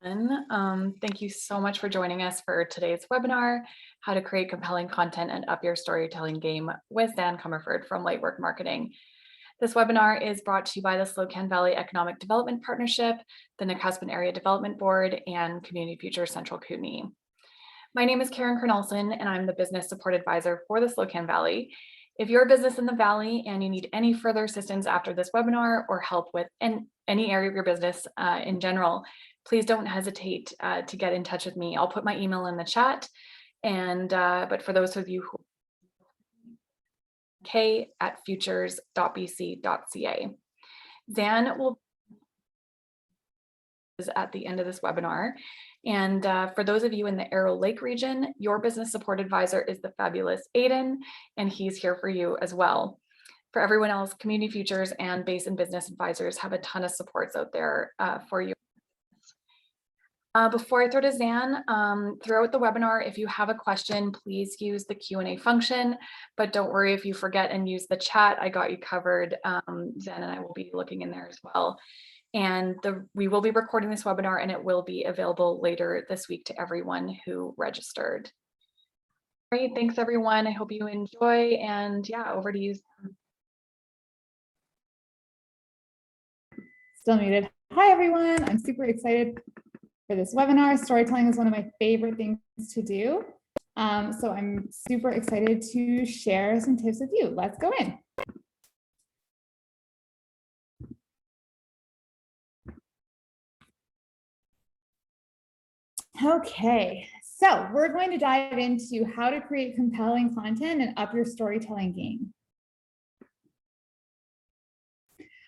Thank you so much for joining us for today's webinar, How to Create Compelling Content and Up Your Storytelling Game with Dan Comerford from Litework Marketing. This webinar is brought to you by the Slocan Valley Economic Development Partnership, the Nakusp Area Development Board, and Community Future Central Kootenay. My name is Karen Kernelson, and I'm the Business Support Advisor for the Slocan Valley. If you're a business in the Valley and you need any further assistance after this webinar or help with any area of your business in general, please don't hesitate to get in touch with me. I'll put my email in the chat. And but for those of you who k@futures.bc.ca. Zan will be at the end of this webinar. And for those of you in the Arrow Lake region, your business support advisor is the fabulous Aiden, and he's here for you as well. For everyone else, Community Futures and Basin Business Advisors have a ton of supports out there for you. Before I throw to Zan, throughout the webinar, if you have a question, please use the Q&A function, but don't worry if you forget and use the chat. I got you covered. Zan and I will be looking in there as well. And we will be recording this webinar and it will be available later this week to everyone who registered. Great, thanks everyone. I hope you enjoy, and yeah, over to you. Still muted. Hi everyone, I'm super excited for this webinar. Storytelling is one of my favorite things to do. So I'm super excited to share some tips with you. Let's go in. Okay, so we're going to dive into how to create compelling content and up your storytelling game.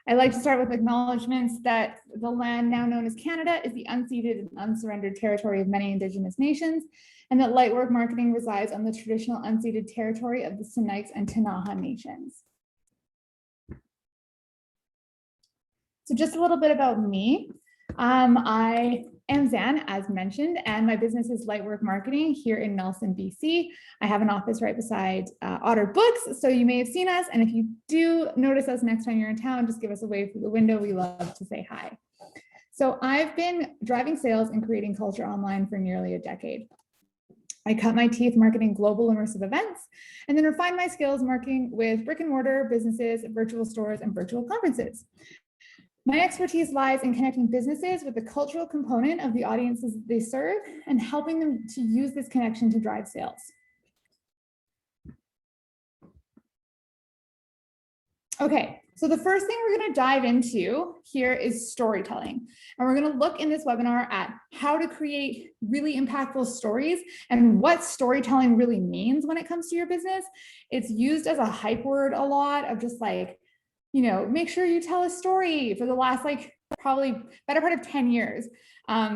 I like to start with acknowledgements that the land now known as Canada is the unceded and unsurrendered territory of many Indigenous nations, and that Litework Marketing resides on the traditional unceded territory of the Sinixt and Kootenay nations. So just a little bit about me. I am Zan, as mentioned, and my business is Litework Marketing here in Nelson, BC. I have an office right beside Otter Books, so you may have seen us, and if you do notice us next time you're in town, just give us a wave through the window. We love to say hi. So I've been driving sales and creating culture online for nearly a decade. I cut my teeth marketing global immersive events, and then refined my skills marketing with brick and mortar businesses, virtual stores, and virtual conferences. My expertise lies in connecting businesses with the cultural component of the audiences they serve and helping them to use this connection to drive sales. Okay, so the first thing we're going to dive into here is storytelling. And we're going to look in this webinar at how to create really impactful stories and what storytelling really means when it comes to your business. It's used as a hype word a lot of just like, you know, make sure you tell a story. For the last probably better part of 10 years,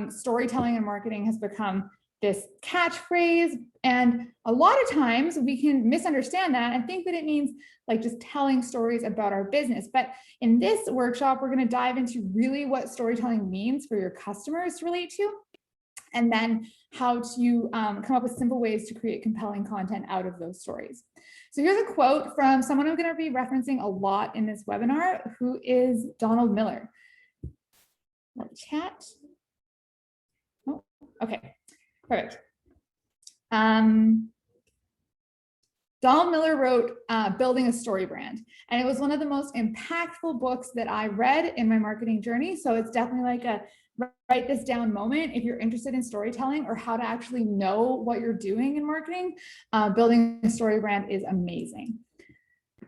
storytelling and marketing has become this catchphrase. And a lot of times we can misunderstand that and think that it means like just telling stories about our business. But in this workshop, we're going to dive into really what storytelling means for your customers to relate to, and then how to come up with simple ways to create compelling content out of those stories. So here's a quote from someone I'm going to be referencing a lot in this webinar, who is Donald Miller. Chat. Oh, okay, perfect. Donald Miller wrote Building a Story Brand, and it was one of the most impactful books that I read in my marketing journey. So it's definitely like a write this down moment if you're interested in storytelling or how to actually know what you're doing in marketing. Building a story brand is amazing.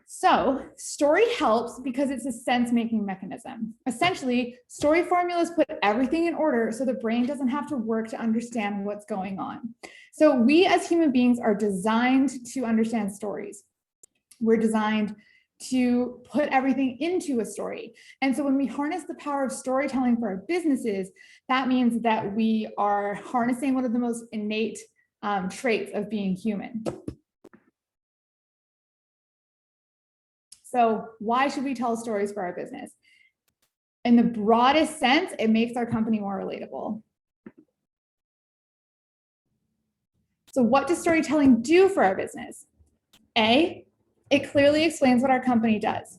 So story helps because it's a sense-making mechanism. Essentially, story formulas put everything in order so the brain doesn't have to work to understand what's going on. So we as human beings are designed to understand stories. We're designed to put everything into a story. And so when we harness the power of storytelling for our businesses, that means that we are harnessing one of the most innate traits of being human. So why should we tell stories for our business? In the broadest sense, it makes our company more relatable. So what does storytelling do for our business? A, it clearly explains what our company does.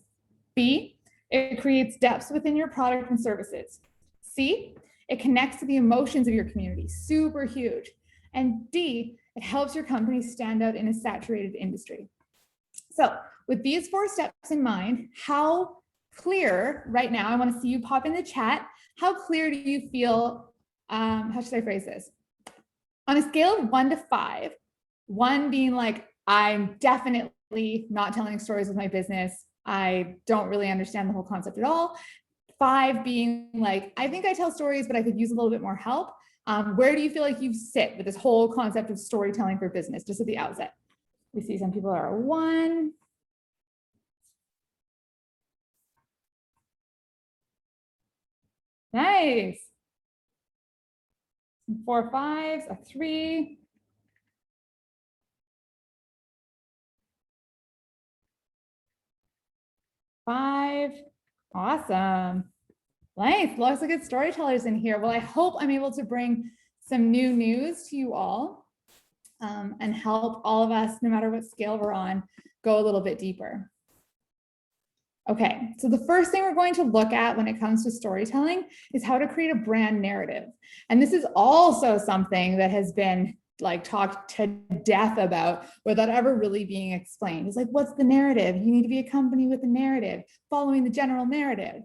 B, it creates depth within your product and services. C, It connects to the emotions of your community, super huge. And D, it helps your company stand out in a saturated industry. So with these 4 steps in mind, how clear right now, I want to see you pop in the chat, how clear do you feel, how should I phrase this? On a scale of 1 to 5, 1 being like, I'm definitely not telling stories with my business, I don't really understand the whole concept at all. 5 being like, I think I tell stories, but I could use a little bit more help. Where do you feel like you sit with this whole concept of storytelling for business, just at the outset? We see some people are a 1. Nice. 4 5s, a 3. 5. Awesome. Nice. Lots of good storytellers in here. Well, I hope I'm able to bring some new news to you all and help all of us, no matter what scale we're on, go a little bit deeper. Okay, so the first thing we're going to look at when it comes to storytelling is how to create a brand narrative. And this is also something that has been like talked to death about without ever really being explained. It's like, what's the narrative? You need to be a company with a narrative, following the general narrative.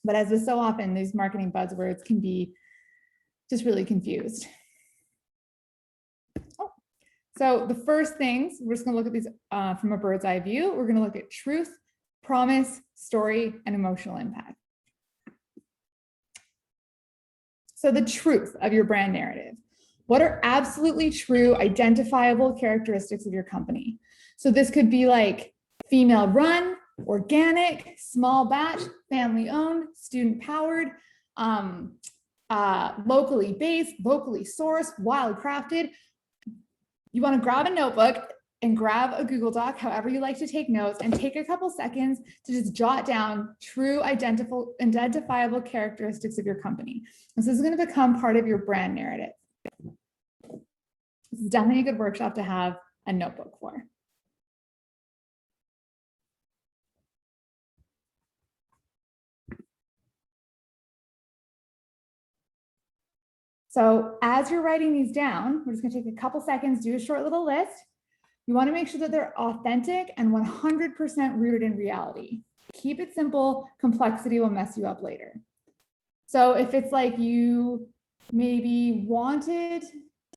But as with so often, these marketing buzzwords can be just really confused. Oh. So the first things, we're just gonna look at these from a bird's eye view. We're gonna look at truth, promise, story, and emotional impact. So the truth of your brand narrative. What are absolutely true, identifiable characteristics of your company? So this could be like female run, organic, small batch, family owned, student powered, locally based, locally sourced, wild crafted. You want to grab a notebook and grab a Google Doc, however you like to take notes, and take a couple seconds to just jot down true identifiable characteristics of your company. And so this is going to become part of your brand narrative. This is definitely a good workshop to have a notebook for. So as you're writing these down, we're just going to take a couple seconds, do a short little list. You want to make sure that they're authentic and 100% rooted in reality. Keep it simple. Complexity will mess you up later. So if it's like you maybe wanted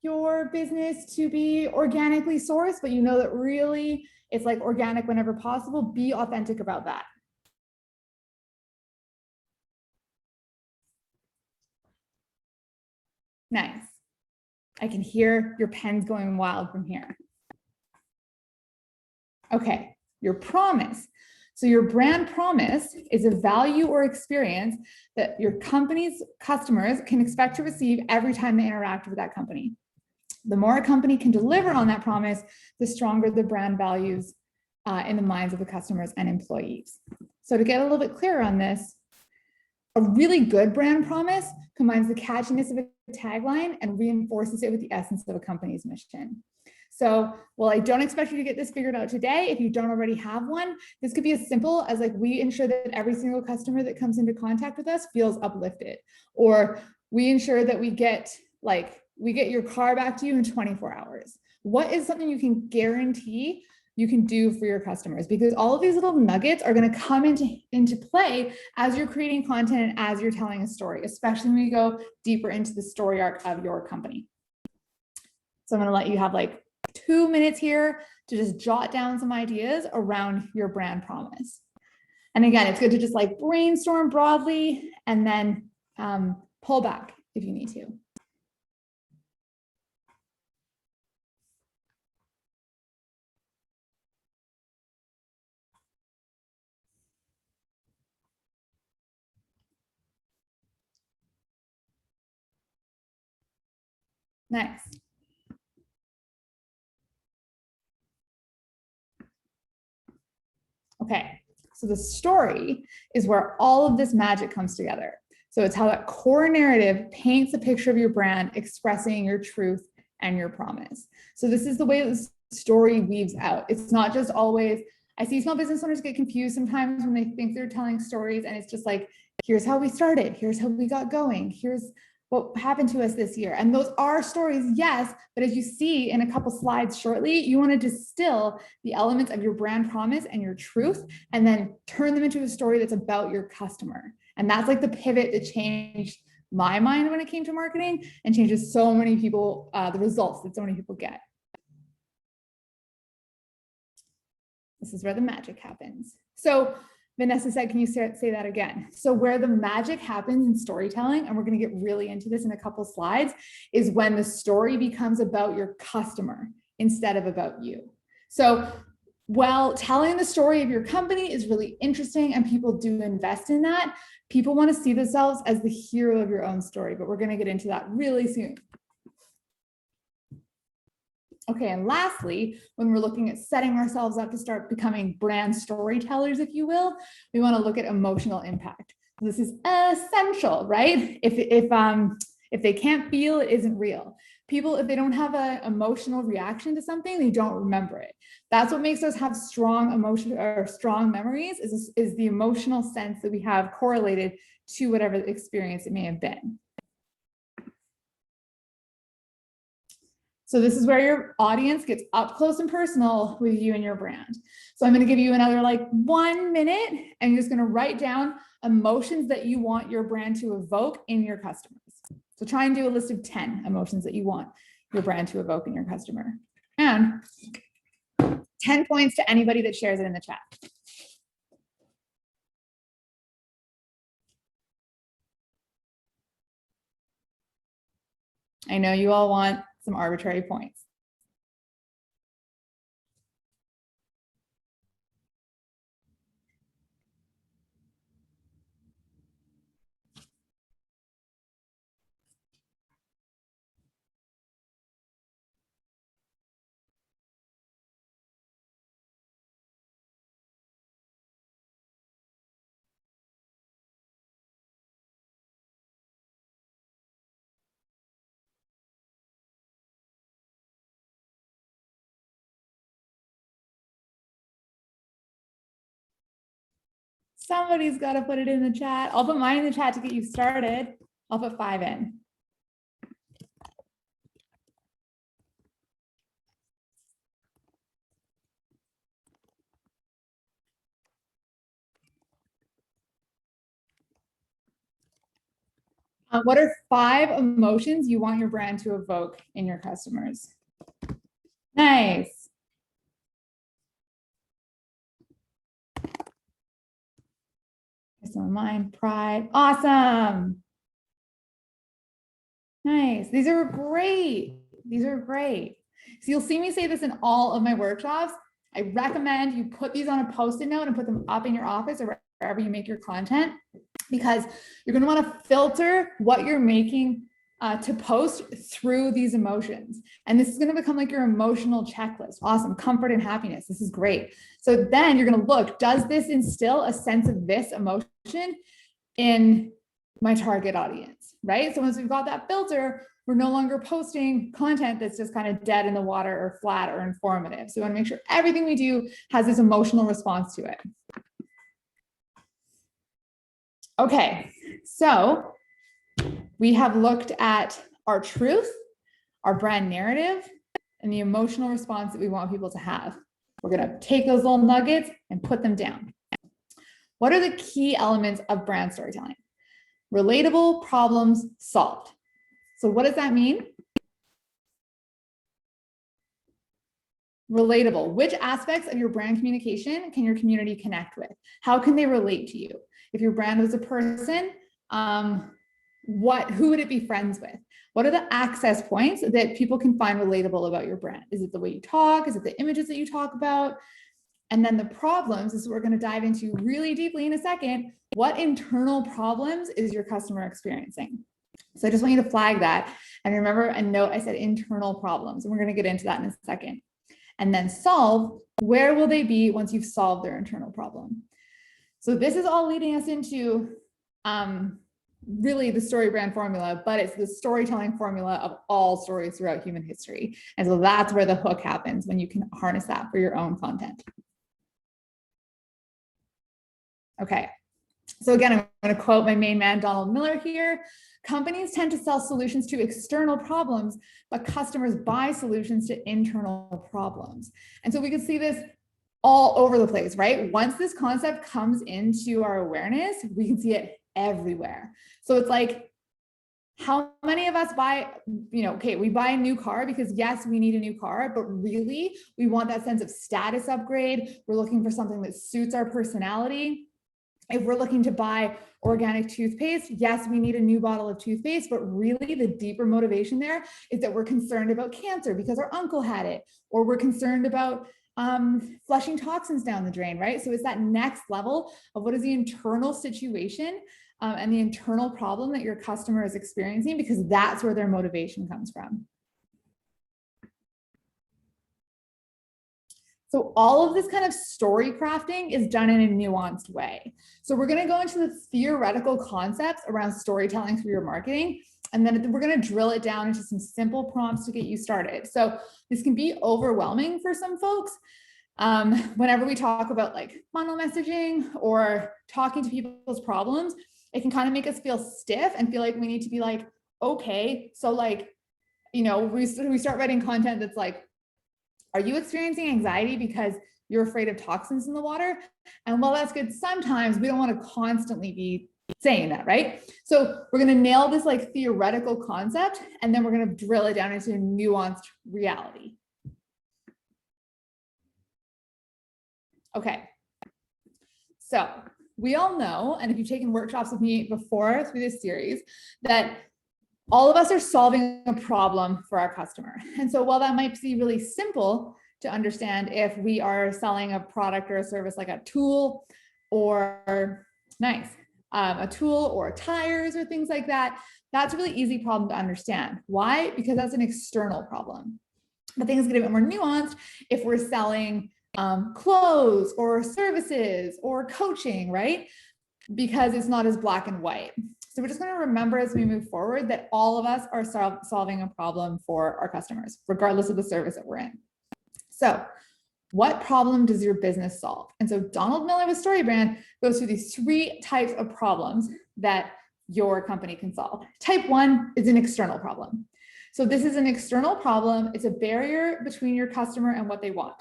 your business to be organically sourced, but you know that really it's like organic whenever possible, be authentic about that. Nice. I can hear your pens going wild from here. Okay, your promise. So your brand promise is a value or experience that your company's customers can expect to receive every time they interact with that company. The more a company can deliver on that promise, the stronger the brand values in the minds of the customers and employees. So to get a little bit clearer on this, a really good brand promise combines the catchiness of a tagline and reinforces it with the essence of a company's mission. So, well, I don't expect you to get this figured out today. If you don't already have one, this could be as simple as like, we ensure that every single customer that comes into contact with us feels uplifted, or we ensure that we get your car back to you in 24 hours. What is something you can guarantee you can do for your customers? Because all of these little nuggets are going to come into play as you're creating content and as you're telling a story, especially when you go deeper into the story arc of your company. So I'm going to let you have like 2 minutes here to just jot down some ideas around your brand promise. And again, it's good to just like brainstorm broadly and then pull back if you need to. Nice. Okay, so the story is where all of this magic comes together. So it's how that core narrative paints a picture of your brand, expressing your truth and your promise. So this is the way the story weaves out. It's not just always, I see small business owners get confused sometimes when they think they're telling stories, and it's just like, here's how we started, here's how we got going, here's what happened to us this year. And those are stories, yes, but as you see in a couple slides shortly, you want to distill the elements of your brand promise and your truth, and then turn them into a story that's about your customer. And that's like the pivot that changed my mind when it came to marketing and changes so many people, the results that so many people get. This is where the magic happens. So Vanessa said, can you say that again? So where the magic happens in storytelling, and we're going to get really into this in a couple slides, is when the story becomes about your customer instead of about you. So while telling the story of your company is really interesting and people do invest in that, people want to see themselves as the hero of your own story, but we're going to get into that really soon. Okay, and lastly, when we're looking at setting ourselves up to start becoming brand storytellers, if you will, we want to look at emotional impact. This is essential, right? If they can't feel, it isn't real. People, if they don't have an emotional reaction to something, they don't remember it. That's what makes us have strong emotion or strong memories, is the emotional sense that we have correlated to whatever experience it may have been. So this is where your audience gets up close and personal with you and your brand. So I'm going to give you another like 1 minute, and you're just going to write down emotions that you want your brand to evoke in your customers. So try and do a list of 10 emotions that you want your brand to evoke in your customer. And 10 points to anybody that shares it in the chat. I know you all want some arbitrary points. Somebody's got to put it in the chat. I'll put mine in the chat to get you started. I'll put 5 in. What are 5 emotions you want your brand to evoke in your customers? Nice. Here's some of mine. Pride. Awesome. Nice. These are great. These are great. So you'll see me say this in all of my workshops. I recommend you put these on a Post-it note and put them up in your office or wherever you make your content, because you're going to want to filter what you're making to post through these emotions. And this is going to become like your emotional checklist. Awesome. Comfort and happiness. This is great. So then you're going to look, does this instill a sense of this emotion in my target audience, right? So once we've got that filter, we're no longer posting content that's just kind of dead in the water or flat or informative. So we want to make sure everything we do has this emotional response to it. Okay, so we have looked at our truth, our brand narrative, and the emotional response that we want people to have. We're going to take those little nuggets and put them down. What are the key elements of brand storytelling? Relatable problems solved. So what does that mean? Relatable. Which aspects of your brand communication can your community connect with? How can they relate to you? If your brand was a person, who would it be friends with? What are the access points that people can find relatable about your brand? Is it the way you talk? Is it the images that you talk about? And then the problems, this is what we're going to dive into really deeply in a second. What internal problems is your customer experiencing? So I just want you to flag that. And remember a note, I said internal problems, and we're going to get into that in a second. And then solve, where will they be once you've solved their internal problem? So this is all leading us into really the story brand formula, but it's the storytelling formula of all stories throughout human history. And so that's where the hook happens, when you can harness that for your own content. Okay, So again, I'm going to quote my main man, Donald Miller here. Companies tend to sell solutions to external problems, but customers buy solutions to internal problems. And so we can see this all over the place, right? Once this concept comes into our awareness, we can see it everywhere. So it's like, how many of us buy, okay, we buy a new car because yes, we need a new car, but really we want that sense of status upgrade. We're looking for something that suits our personality. If we're looking to buy organic toothpaste, yes, we need a new bottle of toothpaste, but really the deeper motivation there is that we're concerned about cancer because our uncle had it, or we're concerned about flushing toxins down the drain, right? So it's that next level of what is the internal situation and the internal problem that your customer is experiencing, because that's where their motivation comes from. So all of this kind of story crafting is done in a nuanced way. So we're going to go into the theoretical concepts around storytelling through your marketing, and then we're going to drill it down into some simple prompts to get you started. So this can be overwhelming for some folks. Whenever we talk about like funnel messaging or talking to people's problems, it can kind of make us feel stiff and feel like we need to be like, okay, so like, we start writing content that's like, are you experiencing anxiety because you're afraid of toxins in the water? And while that's good, sometimes we don't want to constantly be saying that, right? So we're going to nail this like theoretical concept, and then we're going to drill it down into a nuanced reality. Okay. So we all know, and if you've taken workshops with me before through this series, that all of us are solving a problem for our customer. And so while that might be really simple to understand if we are selling a product or a service like a tool or a tool or tires or things like that, that's a really easy problem to understand. Why? Because that's an external problem. But things get a bit more nuanced if we're selling clothes or services or coaching, right? Because it's not as black and white. So we're just going to remember as we move forward that all of us are solving a problem for our customers, regardless of the service that we're in. So what problem does your business solve? And so Donald Miller with StoryBrand goes through these 3 types of problems that your company can solve. Type 1 is an external problem. So this is an external problem. It's a barrier between your customer and what they want.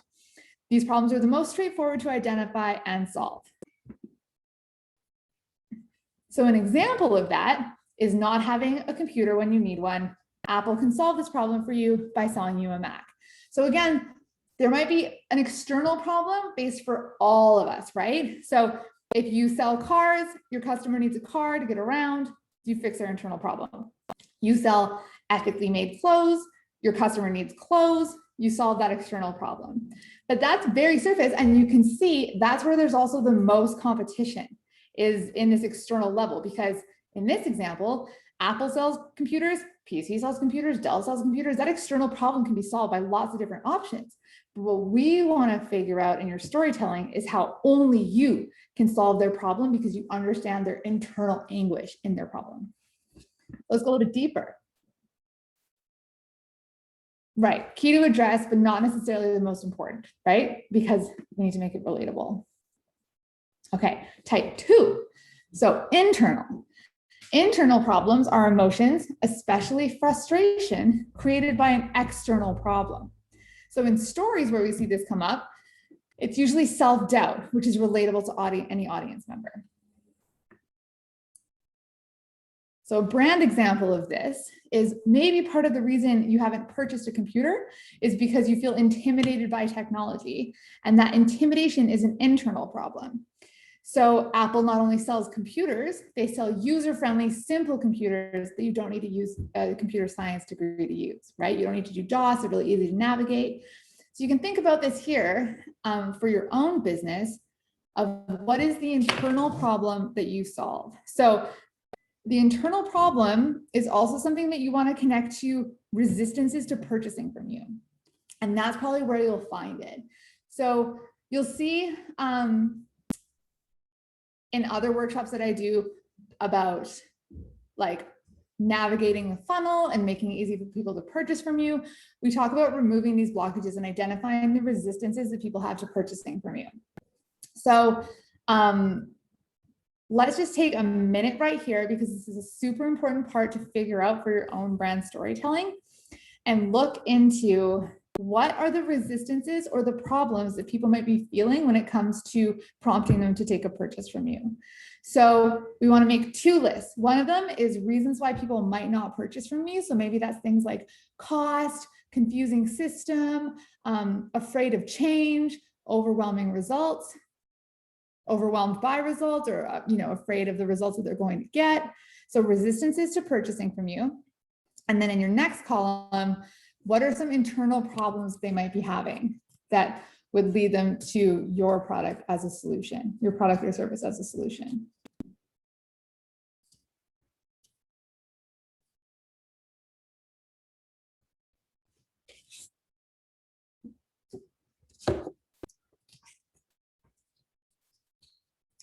These problems are the most straightforward to identify and solve. So an example of that is not having a computer when you need one. Apple can solve this problem for you by selling you a Mac. So again, there might be an external problem based for all of us, right? So if you sell cars, your customer needs a car to get around, you fix their internal problem. You sell ethically made clothes, your customer needs clothes, you solve that external problem. But that's very surface, and you can see that's where there's also the most competition, is in this external level, because in this example, Apple sells computers, PC sells computers, Dell sells computers. That external problem can be solved by lots of different options. But what we want to figure out in your storytelling is how only you can solve their problem, because you understand their internal anguish in their problem. Let's go a little bit deeper. Right, key to address, but not necessarily the most important, right? Because we need to make it relatable. Okay, type 2. So internal. Internal problems are emotions, especially frustration, created by an external problem. So in stories where we see this come up, it's usually self-doubt, which is relatable to any audience member. So a brand example of this is maybe part of the reason you haven't purchased a computer is because you feel intimidated by technology, and that intimidation is an internal problem. So Apple not only sells computers, they sell user-friendly, simple computers that you don't need to use a computer science degree to use, right? You don't need to do DOS, they're really easy to navigate. So you can think about this here for your own business of what is the internal problem that you solve. So the internal problem is also something that you want to connect to resistances to purchasing from you. And that's probably where you'll find it. So you'll see in other workshops that I do about like navigating the funnel and making it easy for people to purchase from you, we talk about removing these blockages and identifying the resistances that people have to purchasing from you. So let's just take a minute right here, because this is a super important part to figure out for your own brand storytelling, and look into what are the resistances or the problems that people might be feeling when it comes to prompting them to take a purchase from you. So we want to make two lists. One of them is reasons why people might not purchase from you. So maybe that's things like cost, confusing system, afraid of change, overwhelming results, overwhelmed by results, or afraid of the results that they're going to get. So resistances to purchasing from you. And then in your next column, what are some internal problems they might be having that would lead them to your product as a solution, your product or service as a solution?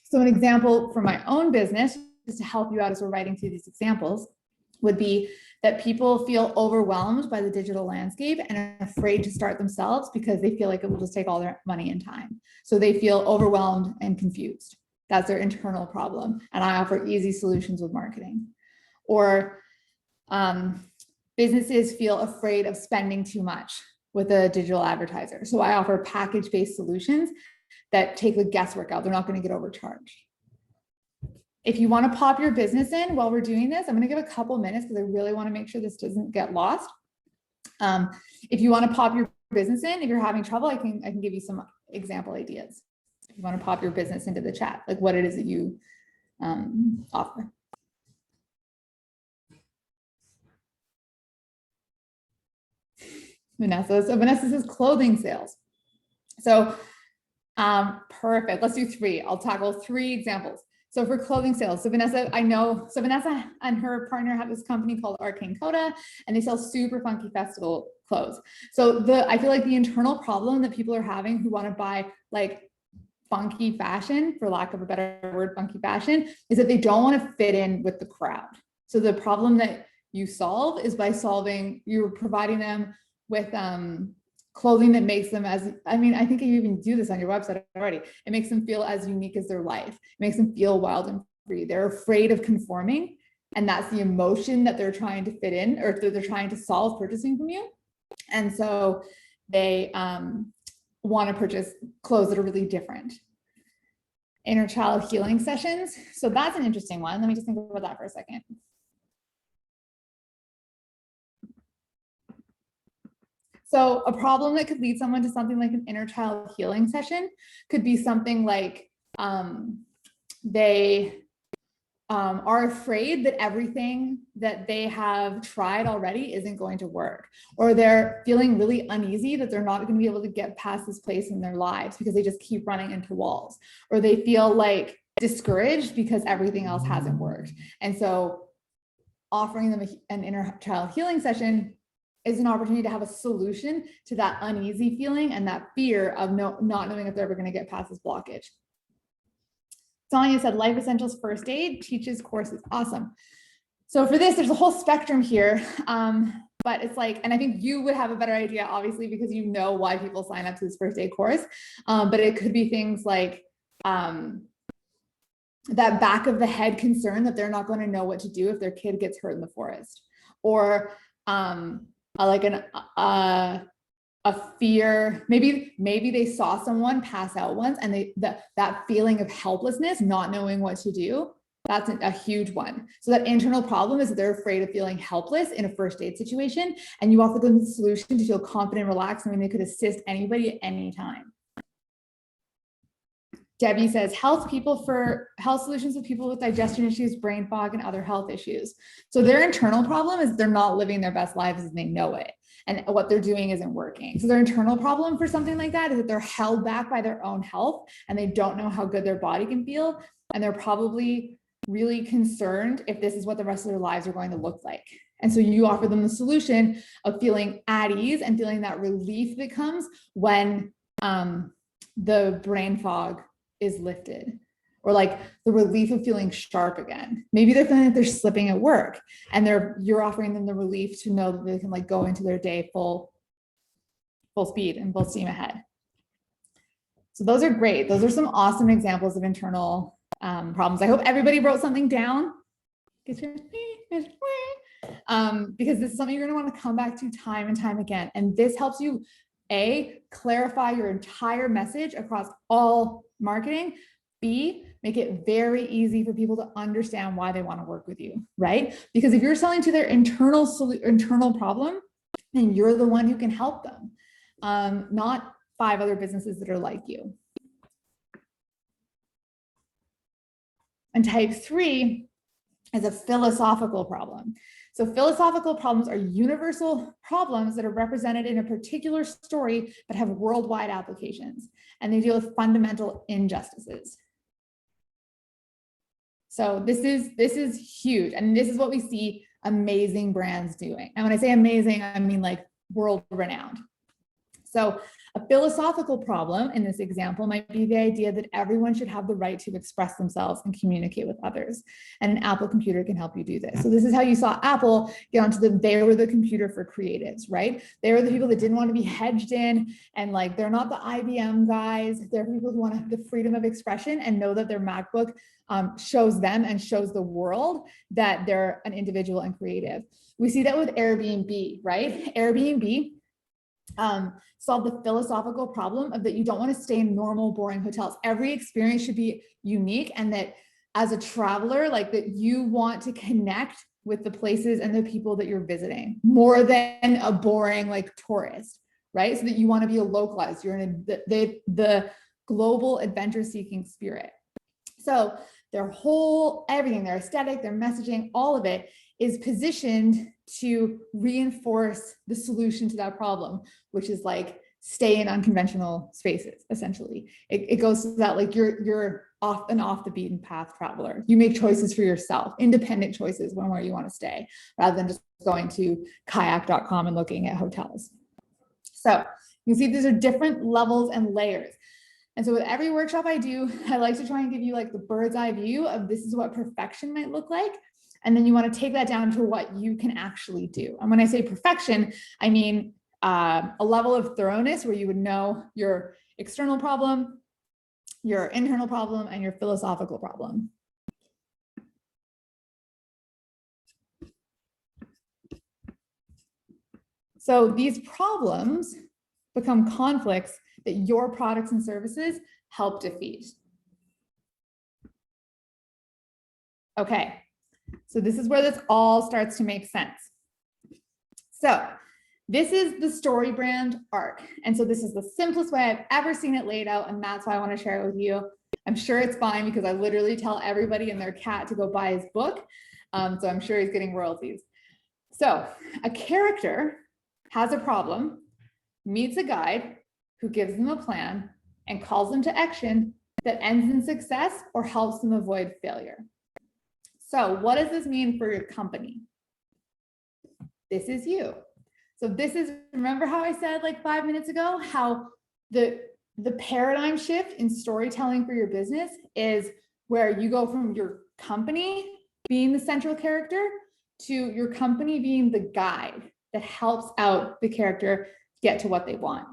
So an example from my own business, just to help you out as we're writing through these examples, would be that people feel overwhelmed by the digital landscape and are afraid to start themselves because they feel like it will just take all their money and time. So they feel overwhelmed and confused. That's their internal problem. And I offer easy solutions with marketing. Or businesses feel afraid of spending too much with a digital advertiser. So I offer package-based solutions that take the guesswork out. They're not going to get overcharged. If you want to pop your business in while we're doing this, I'm going to give a couple minutes because I really want to make sure this doesn't get lost. If you want to pop your business in, if you're having trouble, I can give you some example ideas. If you want to pop your business into the chat, like what it is that you offer. Vanessa. So Vanessa says clothing sales. So perfect. Let's do three. I'll tackle three examples. So for clothing sales, so Vanessa and her partner have this company called Arcane Coda, and they sell super funky festival clothes. So I feel like the internal problem that people are having who want to buy like funky fashion, for lack of a better word, funky fashion, is that they don't want to fit in with the crowd. So the problem that you solve is by you're providing them with clothing that makes them I think you even do this on your website already. It makes them feel as unique as their life. It makes them feel wild and free. They're afraid of conforming. And that's the emotion that they're trying to fit in, or they're trying to solve purchasing from you. And so they want to purchase clothes that are really different. Inner child healing sessions. So that's an interesting one. Let me just think about that for a second. So a problem that could lead someone to something like an inner child healing session could be something like they are afraid that everything that they have tried already isn't going to work, or they're feeling really uneasy that they're not going to be able to get past this place in their lives because they just keep running into walls, or they feel like discouraged because everything else hasn't worked. And so offering them an inner child healing session is an opportunity to have a solution to that uneasy feeling and that fear of not knowing if they're ever going to get past this blockage. Sonia said, Life Essentials First Aid teaches courses. Awesome. So for this, there's a whole spectrum here. But it's like, and I think you would have a better idea, obviously, because you know why people sign up to this first aid course. But it could be things like that back of the head concern that they're not going to know what to do if their kid gets hurt in the forest, or like a fear. Maybe they saw someone pass out once, and that feeling of helplessness, not knowing what to do. That's a huge one. So that internal problem is that they're afraid of feeling helpless in a first aid situation, and you offer them the solution to feel confident, relaxed, knowing they could assist anybody at any time. Debbie says, health solutions for people with digestion issues, brain fog, and other health issues. So their internal problem is they're not living their best lives as they know it, and what they're doing isn't working. So their internal problem for something like that is that they're held back by their own health, and they don't know how good their body can feel, and they're probably really concerned if this is what the rest of their lives are going to look like. And so you offer them the solution of feeling at ease and feeling that relief that comes when the brain fog is lifted, or like the relief of feeling sharp again. Maybe they're feeling like they're slipping at work, and you're offering them the relief to know that they can like go into their day full speed and full steam ahead. So those are great. Those are some awesome examples of internal problems. I hope everybody wrote something down. Because this is something you're going to want to come back to time and time again. And this helps you, A, clarify your entire message across all marketing. B, make it very easy for people to understand why they want to work with you, right? Because if you're selling to their internal problem, then you're the one who can help them, not 5 other businesses that are like you. And type 3 is a philosophical problem. So philosophical problems are universal problems that are represented in a particular story but have worldwide applications, and they deal with fundamental injustices. So this is huge, and this is what we see amazing brands doing. And when I say amazing, I mean like world renowned. So a philosophical problem in this example might be the idea that everyone should have the right to express themselves and communicate with others. And an Apple computer can help you do this. So this is how you saw Apple get onto they were the computer for creatives, right? They were the people that didn't want to be hedged in, and like, they're not the IBM guys. They're people who want to have the freedom of expression and know that their MacBook shows them and shows the world that they're an individual and creative. We see that with Airbnb, right? Airbnb solve the philosophical problem of that you don't want to stay in normal, boring hotels. Every experience should be unique, and that as a traveler, like that you want to connect with the places and the people that you're visiting more than a boring like tourist, right? So that you want to be a localized, you're in the global adventure seeking spirit. So their whole, everything, their aesthetic, their messaging, all of it is positioned to reinforce the solution to that problem, which is like stay in unconventional spaces. Essentially, it goes to that, like you're off the beaten path traveler. You make choices for yourself, independent choices when where you want to stay, rather than just going to kayak.com and looking at hotels. So you can see these are different levels and layers. And so with every workshop I do, I like to try and give you like the bird's eye view of this is what perfection might look like. And then you want to take that down to what you can actually do. And when I say perfection, I mean a level of thoroughness where you would know your external problem, your internal problem, and your philosophical problem. So these problems become conflicts that your products and services help defeat. Okay, so this is where this all starts to make sense. So this is the story brand arc. And so this is the simplest way I've ever seen it laid out, and that's why I want to share it with you. I'm sure it's fine because I literally tell everybody and their cat to go buy his book. So I'm sure he's getting royalties. So a character has a problem, meets a guide who gives them a plan and calls them to action that ends in success or helps them avoid failure. So what does this mean for your company? This is you. So this is, remember how I said like 5 minutes ago, how the paradigm shift in storytelling for your business is where you go from your company being the central character to your company being the guide that helps out the character get to what they want.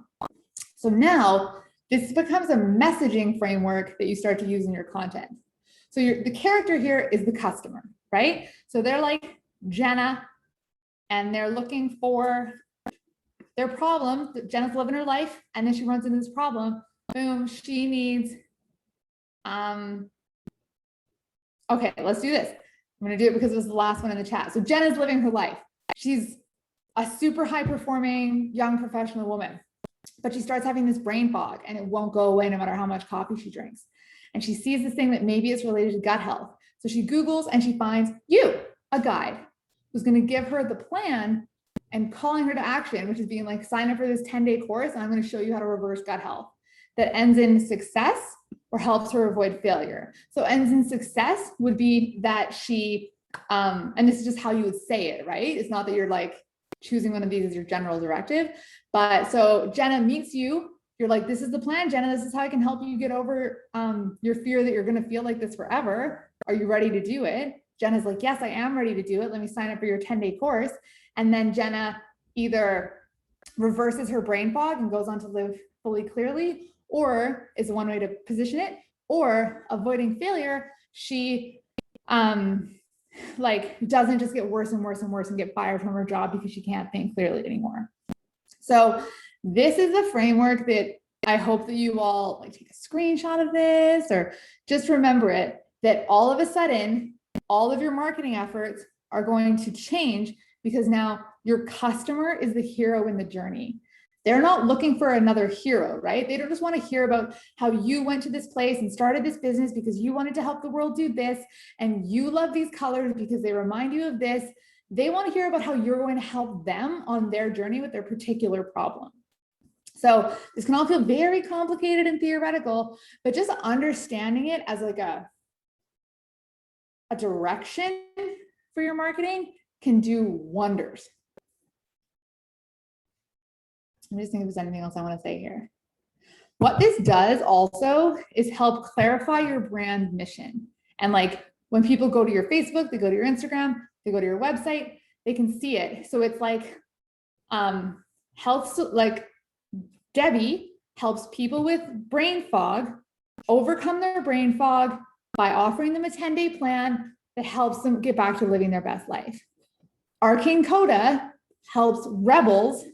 So now this becomes a messaging framework that you start to use in your content. So the character here is the customer, right? So they're like Jenna, and they're looking for their problem. Jenna's living her life, and then she runs into this problem. Boom, she needs, okay, let's do this. I'm gonna do it because it was the last one in the chat. So Jenna's living her life. She's a super high performing young professional woman, but she starts having this brain fog and it won't go away no matter how much coffee she drinks. And she sees this thing that maybe it's related to gut health. So she Googles and she finds you, a guide, who's going to give her the plan and calling her to action, which is being like, sign up for this 10-day course and I'm going to show you how to reverse gut health. That ends in success or helps her avoid failure. So ends in success would be that she, and this is just how you would say it, right? It's not that you're like choosing one of these as your general directive, but so Jenna meets you. You're like, this is the plan, Jenna. This is how I can help you get over your fear that you're going to feel like this forever. Are you ready to do it? Jenna's like, yes, I am ready to do it. Let me sign up for your 10-day course. And then Jenna either reverses her brain fog and goes on to live fully clearly, or is one way to position it, Or avoiding failure, she like doesn't just get worse and worse and worse and get fired from her job because she can't think clearly anymore. So this is the framework that I hope that you all like take a screenshot of this, or just remember it, that all of a sudden, all of your marketing efforts are going to change because now your customer is the hero in the journey. They're not looking for another hero, right? They don't just want to hear about how you went to this place and started this business because you wanted to help the world do this, and you love these colors because they remind you of this. They want to hear about how you're going to help them on their journey with their particular problem. So this can all feel very complicated and theoretical, but just understanding it as like a direction for your marketing can do wonders. Let me just think if there's anything else I want to say here. What this does also is help clarify your brand mission. And like when people go to your Facebook, they go to your Instagram, they go to your website, they can see it. So it's like helps, like Debbie helps people with brain fog overcome their brain fog by offering them a 10-day plan that helps them get back to living their best life. Arcane Coda helps rebels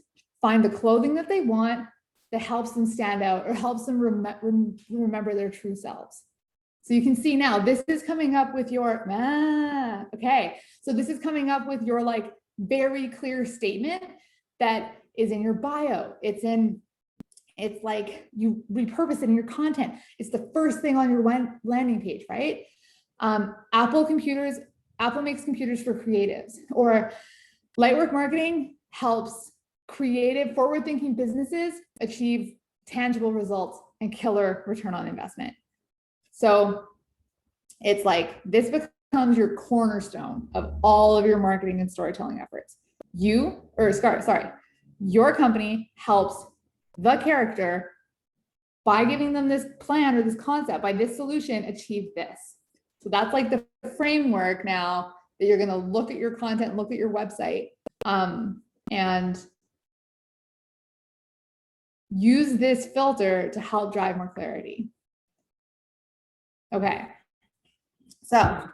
find the clothing that they want that helps them stand out or helps them remember their true selves. So you can see now this is coming up with your, okay. So this is coming up with your like very clear statement that is in your bio. It's like you repurpose it in your content. It's the first thing on your landing page, right? Apple makes computers for creatives, or Litework marketing helps creative, forward-thinking businesses achieve tangible results and killer return on investment. So it's like this becomes your cornerstone of all of your marketing and storytelling efforts. Your company helps the character by giving them this plan or this concept, by this solution, achieve this. So that's like the framework now that you're going to look at your content, look at your website, and use this filter to help drive more clarity. Okay. So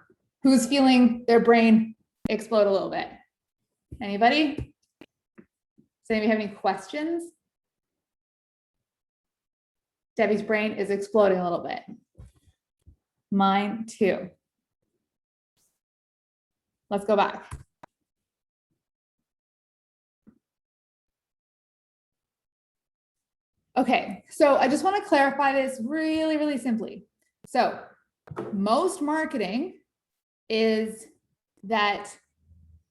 who's feeling their brain explode a little bit? Anybody? Does anybody have any questions? Debbie's brain is exploding a little bit. Mine too. Let's go back. Okay, so I just want to clarify this really, really simply. So most marketing is that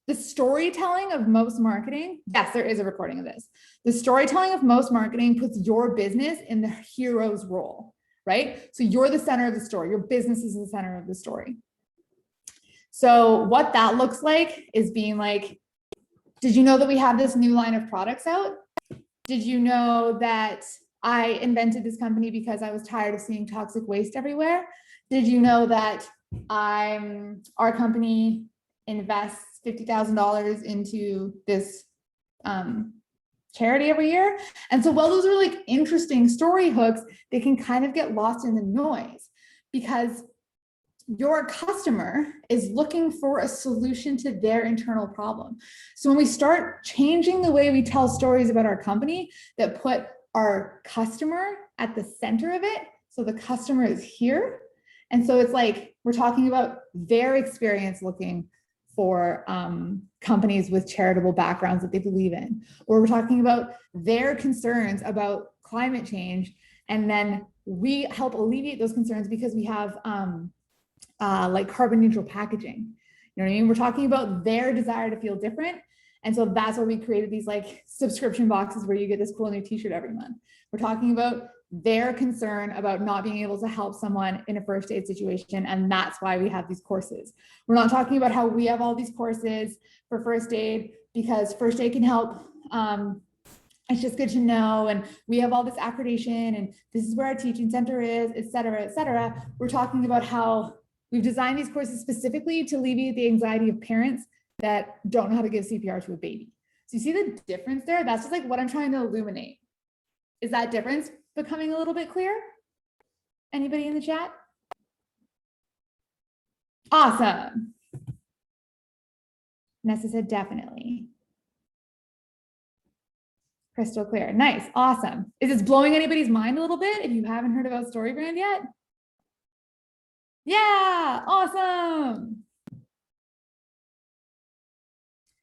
the storytelling of most marketing, yes, there is a recording of this. The storytelling of most marketing puts your business in the hero's role, right? So you're the center of the story. Your business is the center of the story. So what that looks like is being like, did you know that we have this new line of products out? Did you know that I invented this company because I was tired of seeing toxic waste everywhere? Did you know that our company invests $50,000 into this charity every year? And so while those are like interesting story hooks, they can kind of get lost in the noise because your customer is looking for a solution to their internal problem. So when we start changing the way we tell stories about our company that put our customer at the center of it, so the customer is here. And so it's like, we're talking about their experience looking for companies with charitable backgrounds that they believe in, or we're talking about their concerns about climate change. And then we help alleviate those concerns because we have like carbon neutral packaging. You know what I mean? We're talking about their desire to feel different. And so that's why we created these like subscription boxes where you get this cool new t-shirt every month. We're talking about their concern about not being able to help someone in a first aid situation. And that's why we have these courses. We're not talking about how we have all these courses for first aid because first aid can help. It's just good to know. And we have all this accreditation and this is where our teaching center is, et cetera, et cetera. We're talking about how we've designed these courses specifically to alleviate the anxiety of parents that don't know how to give CPR to a baby. So you see the difference there? That's just like what I'm trying to illuminate. Is that difference becoming a little bit clear? Anybody in the chat? Awesome. Nessa said definitely. Crystal clear. Nice. Awesome. Is this blowing anybody's mind a little bit if you haven't heard about StoryBrand yet? Yeah. Awesome.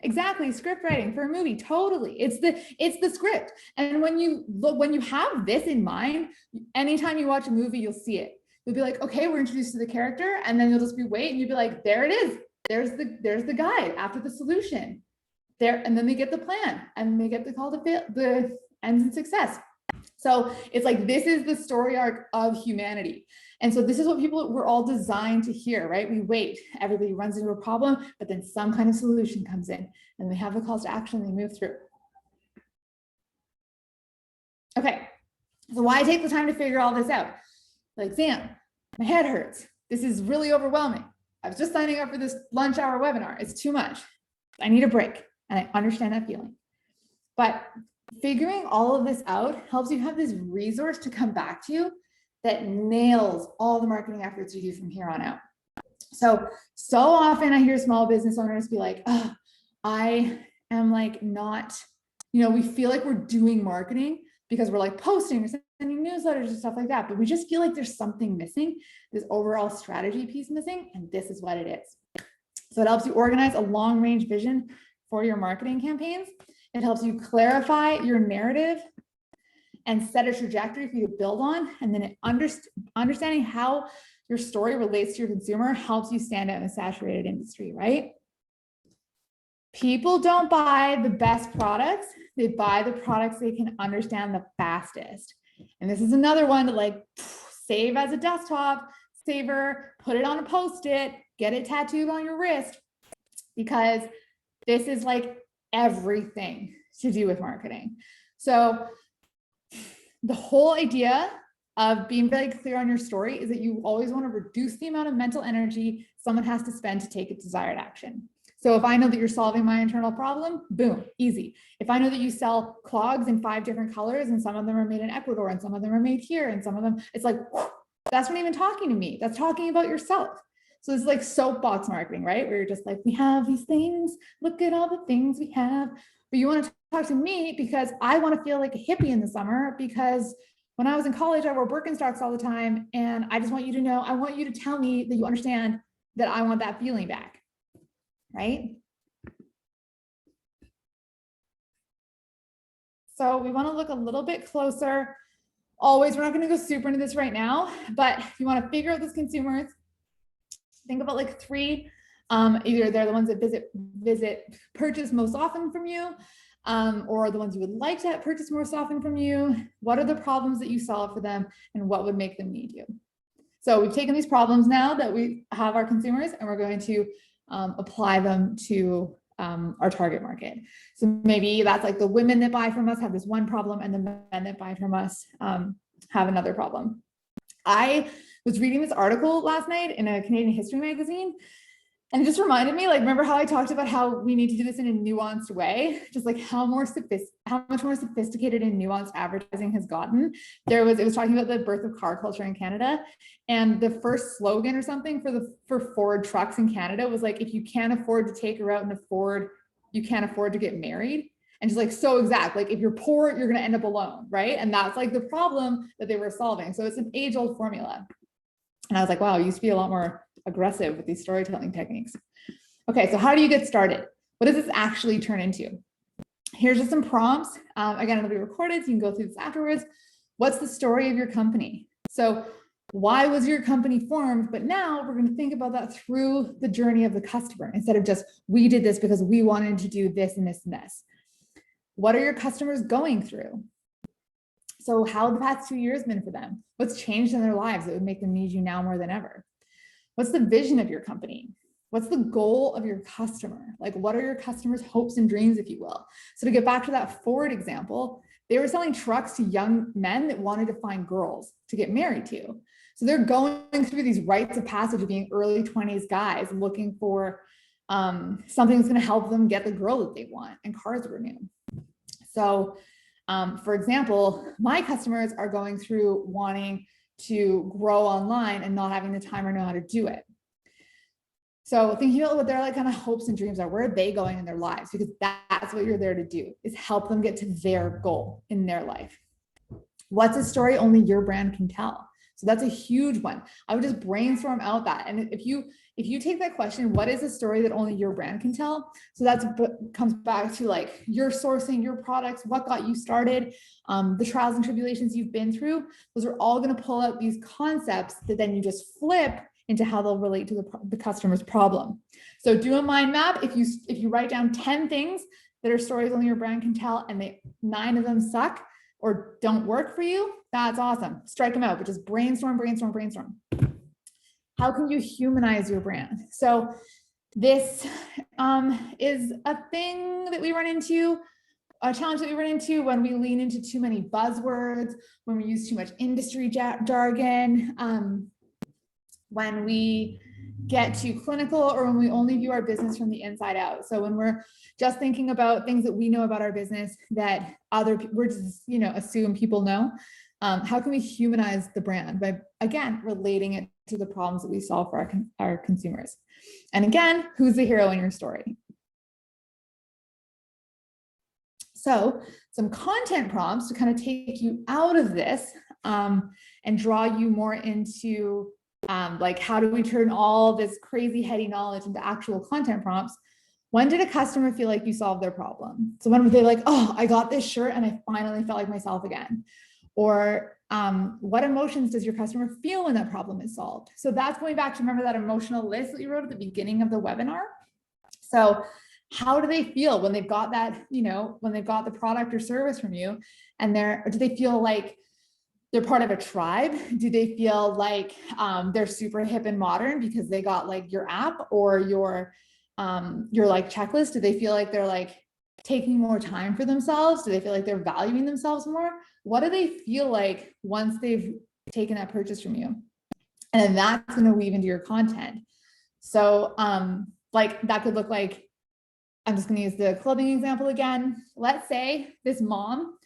Exactly. Script writing for a movie. Totally. It's the script. And when you have this in mind, anytime you watch a movie, you'll see it. You'll be like, okay, we're introduced to the character, and then you'll just be waiting. You'll be like, there it is. There's the guide after the solution. There, and then they get the plan, and they get the call to fail, the ends in success. So it's like, this is the story arc of humanity. And so this is what we're all designed to hear, right? We wait, everybody runs into a problem, but then some kind of solution comes in, and they have the calls to action, and they move through. Okay, so why take the time to figure all this out? Like, Sam, my head hurts. This is really overwhelming. I was just signing up for this lunch hour webinar. It's too much. I need a break. And I understand that feeling. But figuring all of this out helps you have this resource to come back to that nails all the marketing efforts you do from here on out. So often I hear small business owners be like, oh, I am like not, we feel like we're doing marketing because we're like posting or sending newsletters and stuff like that, but we just feel like there's something missing, this overall strategy piece missing, and this is what it is. So it helps you organize a long-range vision for your marketing campaigns. It helps you clarify your narrative and set a trajectory for you to build on. And then understanding how your story relates to your consumer helps you stand out in a saturated industry, right? People don't buy the best products. They buy the products they can understand the fastest. And this is another one to like save as a desktop saver, put it on a Post-it, get it tattooed on your wrist, because this is like everything to do with marketing. So the whole idea of being very clear on your story is that you always want to reduce the amount of mental energy someone has to spend to take a desired action. So if I know that you're solving my internal problem, boom, easy. If I know that you sell clogs in 5 different colors and some of them are made in Ecuador and some of them are made here and some of them, it's like, that's not even talking to me. That's talking about yourself. So it's like soapbox marketing, right? Where you're just like, we have these things, look at all the things we have. But you want to talk to me because I want to feel like a hippie in the summer, because when I was in college, I wore Birkenstocks all the time. And I just want you to know, I want you to tell me that you understand that I want that feeling back, right? So we want to look a little bit closer. Always, we're not going to go super into this right now, but if you want to figure out those consumers, think about like 3, either they're the ones that purchase most often from you, or the ones you would like to purchase most often from you. What are the problems that you solve for them, and what would make them need you? So we've taken these problems now that we have our consumers, and we're going to apply them to our target market. So maybe that's like the women that buy from us have this one problem, and the men that buy from us have another problem. I was reading this article last night in a Canadian history magazine, and it just reminded me, like, remember how I talked about how we need to do this in a nuanced way, just like how much more sophisticated and nuanced advertising has gotten. It was talking about the birth of car culture in Canada, and the first slogan or something for Ford trucks in Canada was like, if you can't afford to take her out in a Ford, you can't afford to get married. And just like, so exact, like if you're poor, you're going to end up alone, right? And that's like the problem that they were solving. So it's an age-old formula. And I was like, wow, I used to be a lot more aggressive with these storytelling techniques. Okay, so how do you get started? What does this actually turn into? Here's just some prompts. Again, it'll be recorded, so you can go through this afterwards. What's the story of your company? So why was your company formed? But now we're going to think about that through the journey of the customer, instead of just, we did this because we wanted to do this and this and this. What are your customers going through? So how have the past 2 years been for them? What's changed in their lives that would make them need you now more than ever? What's the vision of your company? What's the goal of your customer? Like, what are your customers' hopes and dreams, if you will? So to get back to that Ford example, they were selling trucks to young men that wanted to find girls to get married to. So they're going through these rites of passage of being early 20s guys looking for something that's going to help them get the girl that they want, and cars were new. So for example, my customers are going through wanting to grow online and not having the time or know how to do it. So thinking about what their like kind of hopes and dreams are, where are they going in their lives? Because that's what you're there to do, is help them get to their goal in their life. What's a story only your brand can tell? So that's a huge one. I would just brainstorm out that. And if you take that question, what is a story that only your brand can tell? So that's comes back to like your sourcing, your products, what got you started, the trials and tribulations you've been through. Those are all going to pull out these concepts that then you just flip into how they'll relate to the customer's problem. So do a mind map. If you write down 10 things that are stories only your brand can tell, and 9 of them suck or don't work for you, that's awesome. Strike them out, but just brainstorm. How can you humanize your brand? So this is a thing that we run into, a challenge that we run into when we lean into too many buzzwords, when we use too much industry jargon, when we get too clinical, or when we only view our business from the inside out. So when we're just thinking about things that we know about our business that other people, we're just, assume people know. How can we humanize the brand? By, again, relating it to the problems that we solve for our consumers. And again, who's the hero in your story? So some content prompts to kind of take you out of this and draw you more into like, how do we turn all this crazy heady knowledge into actual content prompts? When did a customer feel like you solved their problem? So when were they like, oh, I got this shirt and I finally felt like myself again? Or what emotions does your customer feel when that problem is solved? So that's going back to, remember that emotional list that you wrote at the beginning of the webinar? So how do they feel when they've got that, when they've got the product or service from you, and do they feel like they're part of a tribe? Do they feel like they're super hip and modern because they got like your app or your like checklist? Do they feel like they're like taking more time for themselves? Do they feel like they're valuing themselves more? What do they feel like once they've taken that purchase from you? And then that's going to weave into your content. So like that could look like, I'm just going to use the clothing example again. Let's say this mom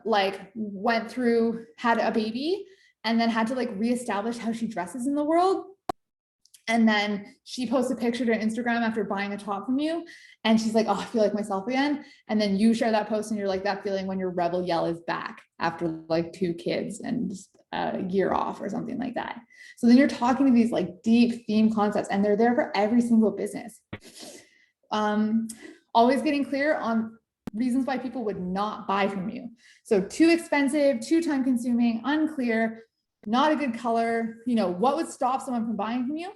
like went through, had a baby, and then had to like reestablish how she dresses in the world. And then she posts a picture to Instagram after buying a top from you. And she's like, oh, I feel like myself again. And then you share that post and you're like, that feeling when your rebel yell is back after like 2 kids and a year off or something like that. So then you're talking to these like deep theme concepts, and they're there for every single business. Always getting clear on reasons why people would not buy from you. So too expensive, too time consuming, unclear, not a good color, what would stop someone from buying from you?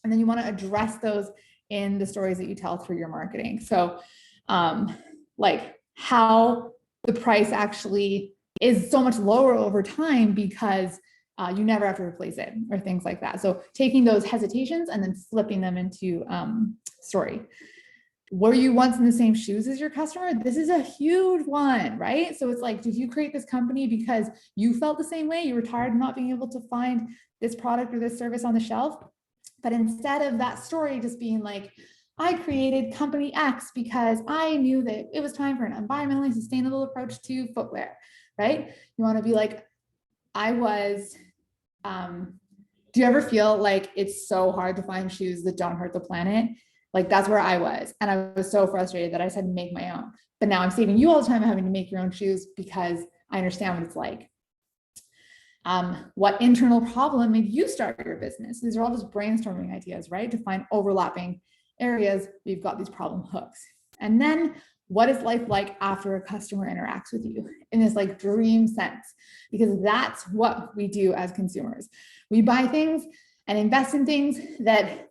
And then you want to address those in the stories that you tell through your marketing. So like how the price actually is so much lower over time because you never have to replace it, or things like that. So taking those hesitations and then flipping them into story. Were you once in the same shoes as your customer? This is a huge one, right? So it's like, did you create this company because you felt the same way? You were tired of not being able to find this product or this service on the shelf? But instead of that story just being like, I created company X because I knew that it was time for an environmentally sustainable approach to footwear, right? You want to be like, do you ever feel like it's so hard to find shoes that don't hurt the planet? Like that's where I was. And I was so frustrated that I said, make my own. But now I'm saving you all the time having to make your own shoes because I understand what it's like. What internal problem made you start your business? These are all just brainstorming ideas, right? To find overlapping areas, we've got these problem hooks. And then what is life like after a customer interacts with you in this like dream sense? Because that's what we do as consumers. We buy things and invest in things that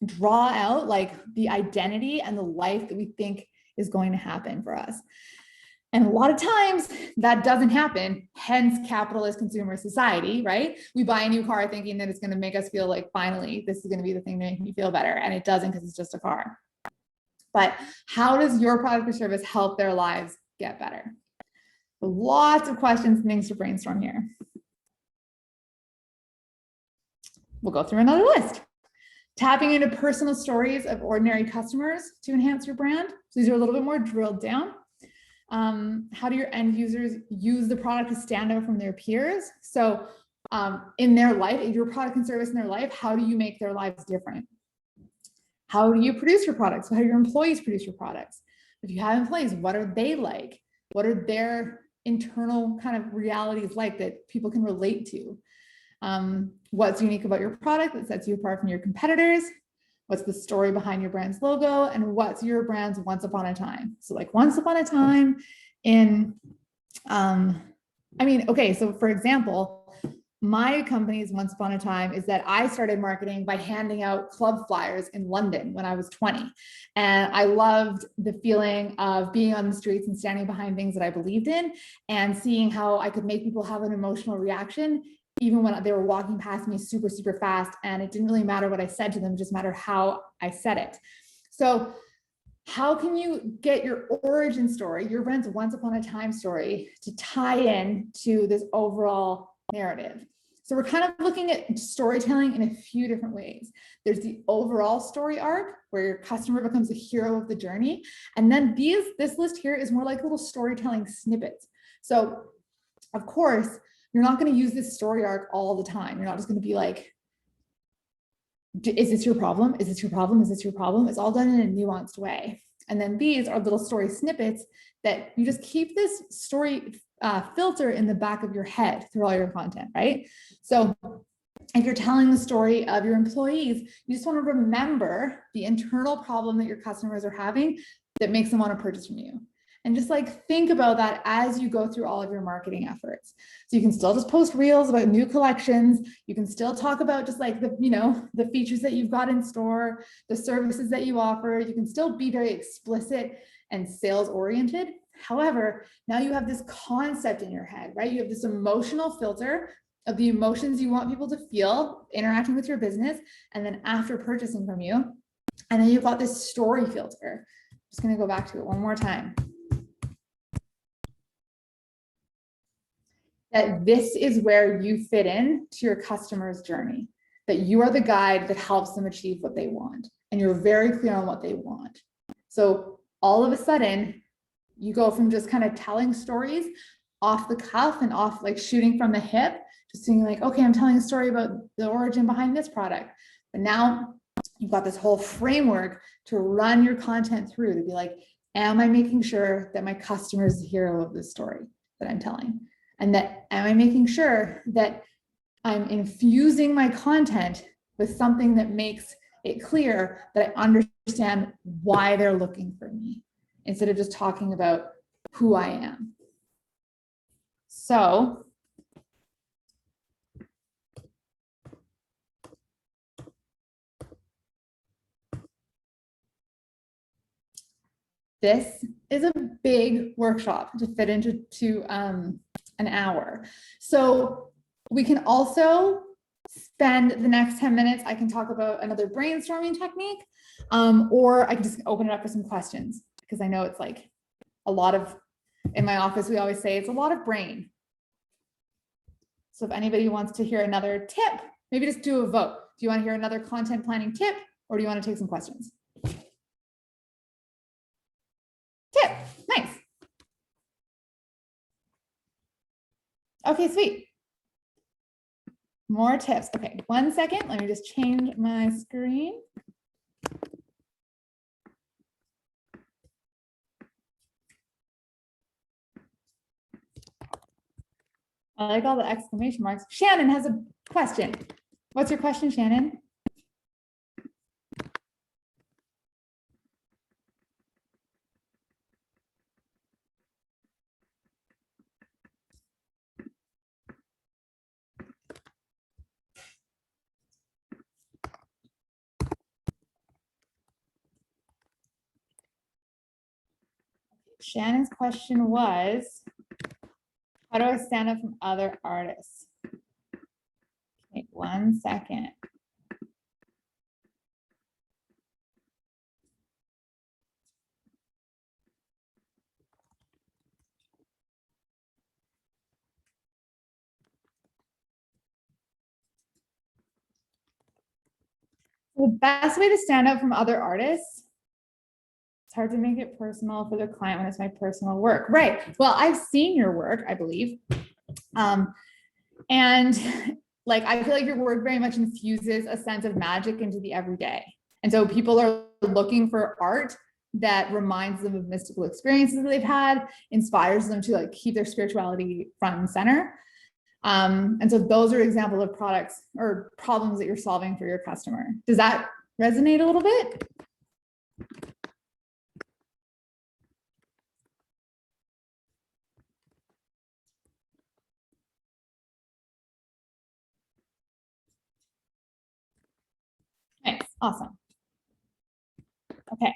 draw out like the identity and the life that we think is going to happen for us. And a lot of times that doesn't happen, hence capitalist consumer society, right? We buy a new car thinking that it's going to make us feel like finally this is going to be the thing to make me feel better. And it doesn't, because it's just a car. But how does your product or service help their lives get better? Lots of questions and things to brainstorm here. We'll go through another list. Tapping into personal stories of ordinary customers to enhance your brand. So these are a little bit more drilled down. How do your end users use the product to stand out from their peers? So in their life, if your product and service in their life, how do you make their lives different? How do you produce your products? How do your employees produce your products? If you have employees, what are they like? What are their internal kind of realities like that people can relate to? What's unique about your product that sets you apart from your competitors? What's the story behind your brand's logo? And what's your brand's once upon a time? So like once upon a time in, okay, so for example, my company's once upon a time is that I started marketing by handing out club flyers in London when I was 20. And I loved the feeling of being on the streets and standing behind things that I believed in and seeing how I could make people have an emotional reaction even when they were walking past me super, super fast. And it didn't really matter what I said to them, it just mattered how I said it. So how can you get your origin story, your brand's once upon a time story, to tie in to this overall narrative? So we're kind of looking at storytelling in a few different ways. There's the overall story arc where your customer becomes the hero of the journey. And then this list here is more like little storytelling snippets. So of course, you're not going to use this story arc all the time. You're not just going to be like, is this your problem? Is this your problem? Is this your problem? It's all done in a nuanced way. And then these are little story snippets that you just keep this story filter in the back of your head through all your content, right? So if you're telling the story of your employees, you just want to remember the internal problem that your customers are having that makes them want to purchase from you. And just like think about that as you go through all of your marketing efforts. So you can still just post reels about new collections. You can still talk about just like the features that you've got in store, the services that you offer. You can still be very explicit and sales oriented. However, now you have this concept in your head, right? You have this emotional filter of the emotions you want people to feel interacting with your business and then after purchasing from you. And then you've got this story filter. I'm just going to go back to it one more time. That this is where you fit in to your customer's journey, that you are the guide that helps them achieve what they want. And you're very clear on what they want. So all of a sudden, you go from just kind of telling stories off the cuff and off like shooting from the hip, just being like, okay, I'm telling a story about the origin behind this product. But now you've got this whole framework to run your content through to be like, am I making sure that my customer is the hero of this story that I'm telling? And that am I making sure that I'm infusing my content with something that makes it clear that I understand why they're looking for me instead of just talking about who I am. So this is a big workshop to fit into an hour. So we can also spend the next 10 minutes. I can talk about another brainstorming technique, or I can just open it up for some questions because I know it's like a lot of, in my office, we always say it's a lot of brain. So if anybody wants to hear another tip, maybe just do a vote. Do you want to hear another content planning tip or do you want to take some questions? Tip, nice. Okay, sweet. More tips. Okay, 1 second. Let me just change my screen. I like all the exclamation marks. Shannon has a question. What's your question, Shannon? Shannon's question was, how do I stand out from other artists? Okay, 1 second. The best way to stand out from other artists, hard to make it personal for the client when it's my personal work. Right. Well, I've seen your work, I believe. And like, I feel like your work very much infuses a sense of magic into the everyday. And so people are looking for art that reminds them of mystical experiences that they've had, inspires them to like keep their spirituality front and center. And so those are examples of products or problems that you're solving for your customer. Does that resonate a little bit? Nice, awesome. Okay.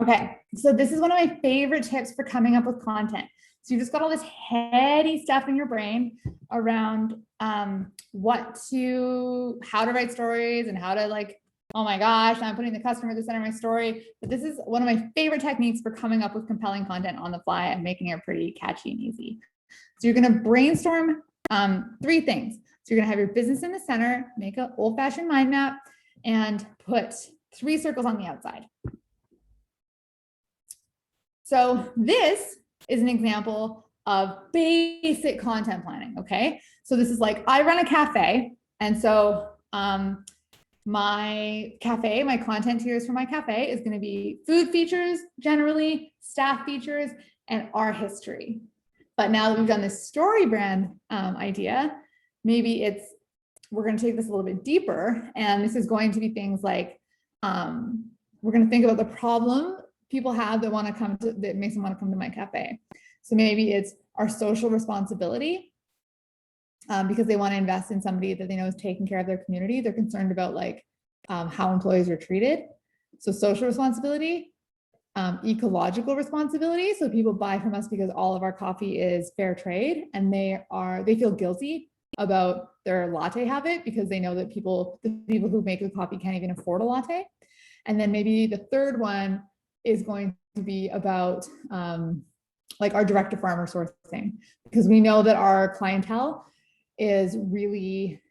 Okay, so this is one of my favorite tips for coming up with content. So you just got all this heady stuff in your brain around how to write stories and how to like, oh my gosh, I'm putting the customer at the center of my story. But this is one of my favorite techniques for coming up with compelling content on the fly and making it pretty catchy and easy. So you're gonna brainstorm 3 things. So you're gonna have your business in the center, make an old-fashioned mind map, and put 3 circles on the outside. So this is an example of basic content planning, okay? So this is like, I run a cafe, and so my content tiers for my cafe is gonna be food features, generally, staff features, and our history. But now that we've done this story brand idea, maybe we're gonna take this a little bit deeper, and this is going to be things like, we're gonna think about the problem people have that makes them want to come to my cafe. So maybe it's our social responsibility, because they want to invest in somebody that they know is taking care of their community. They're concerned about like how employees are treated. So social responsibility, ecological responsibility. So people buy from us because all of our coffee is fair trade, and they feel guilty about their latte habit because they know that the people who make the coffee can't even afford a latte. And then maybe the third one is going to be about like our direct to farmer sourcing, because we know that our clientele is really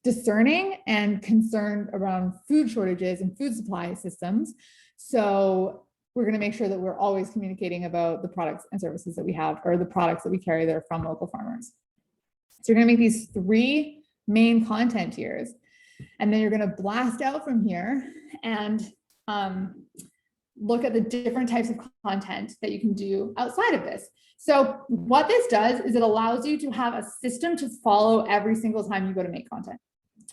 discerning and concerned around food shortages and food supply systems. So we're going to make sure that we're always communicating about the products and services that we have, or the products that we carry that are from local farmers. So you're going to make these 3 main content tiers, and then you're going to blast out from here and look at the different types of content that you can do outside of this. So what this does is it allows you to have a system to follow every single time you go to make content.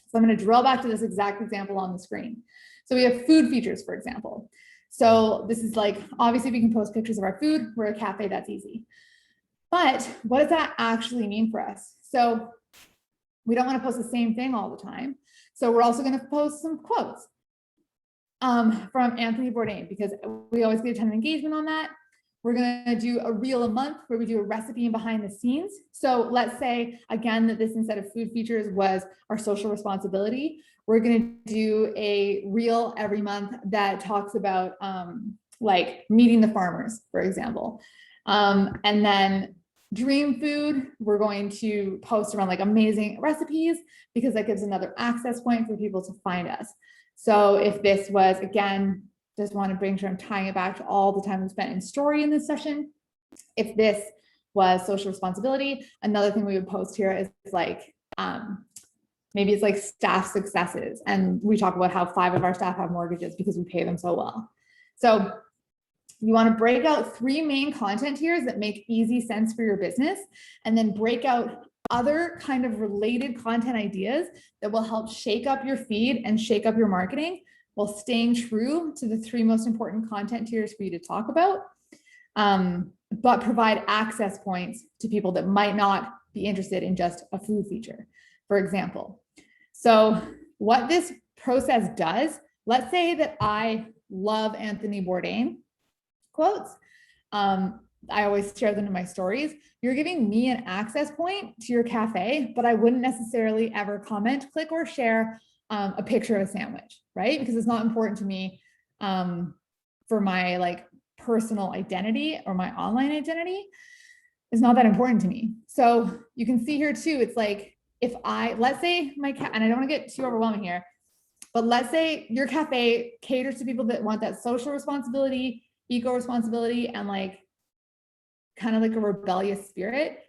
So I'm going to drill back to this exact example on the screen. So we have food features, for example. So this is like, obviously we can post pictures of our food. We're a cafe, that's easy. But what does that actually mean for us? So we don't want to post the same thing all the time. So we're also going to post some quotes from Anthony Bourdain, because we always get a ton of engagement on that. We're going to do a reel a month where we do a recipe and behind the scenes. So let's say, again, that this instead of food features was our social responsibility. We're going to do a reel every month that talks about like meeting the farmers, for example. And then dream food, we're going to post around like amazing recipes, because that gives another access point for people to find us. So if this was, again, just want to make sure I'm tying it back to all the time we spent in story in this session. If this was social responsibility, another thing we would post here is like, maybe it's like staff successes. And we talk about how 5 of our staff have mortgages because we pay them so well. So you want to break out 3 main content tiers that make easy sense for your business, and then break out other kind of related content ideas that will help shake up your feed and shake up your marketing while staying true to the 3 most important content tiers for you to talk about, but provide access points to people that might not be interested in just a food feature, for example. So what this process does, let's say that I love Anthony Bourdain quotes. I always share them in my stories. You're giving me an access point to your cafe, but I wouldn't necessarily ever comment, click, or share a picture of a sandwich, right? Because it's not important to me for my like personal identity or my online identity. is not that important to me. So you can see here too, it's like, if let's say my cat, and I don't want to get too overwhelming here, but let's say your cafe caters to people that want that social responsibility, eco responsibility, and like kind of like a rebellious spirit.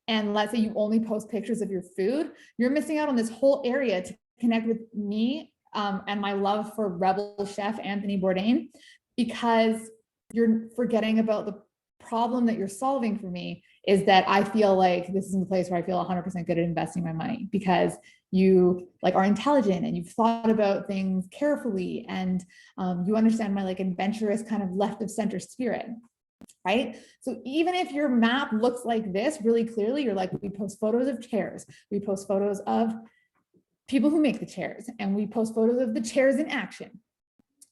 And let's say you only post pictures of your food, you're missing out on this whole area to connect with me and my love for rebel chef Anthony Bourdain, because you're forgetting about the problem that you're solving for me is that I feel like this is the place where I feel 100% good at investing my money, because you like are intelligent and you've thought about things carefully, and you understand my like adventurous kind of left of center spirit, right? So even if your map looks like this really clearly, you're like, we post photos of chairs, we post photos of people who make the chairs, and we post photos of the chairs in action.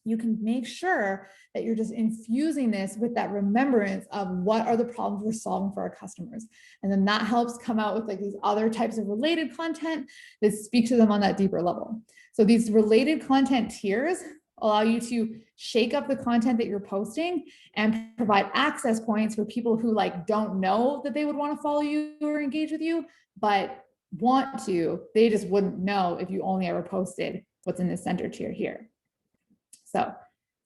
You can make sure that you're just infusing this with that remembrance of what are the problems we're solving for our customers. And then that helps come out with like these other types of related content that speak to them on that deeper level. So these related content tiers allow you to shake up the content that you're posting and provide access points for people who like don't know that they would want to follow you or engage with you, but want to, they just wouldn't know if you only ever posted what's in the center tier here. So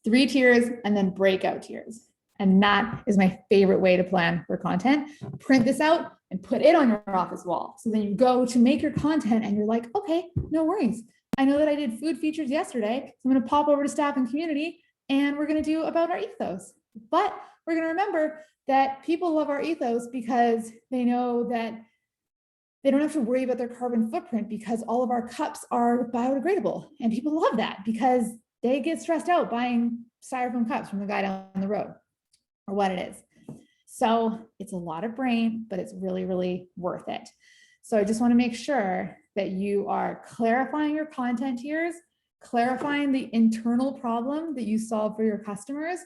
3 tiers and then breakout tiers. And that is my favorite way to plan for content. Print this out and put it on your office wall. So then you go to make your content and you're like, okay, no worries. I know that I did food features yesterday. So I'm going to pop over to staff and community and we're going to do about our ethos. But we're going to remember that people love our ethos because they know that they don't have to worry about their carbon footprint because all of our cups are biodegradable. And people love that because they get stressed out buying styrofoam cups from the guy down the road or what it is. So it's a lot of brain, but it's really, really worth it. So I just want to make sure that you are clarifying your content tiers, clarifying the internal problem that you solve for your customers,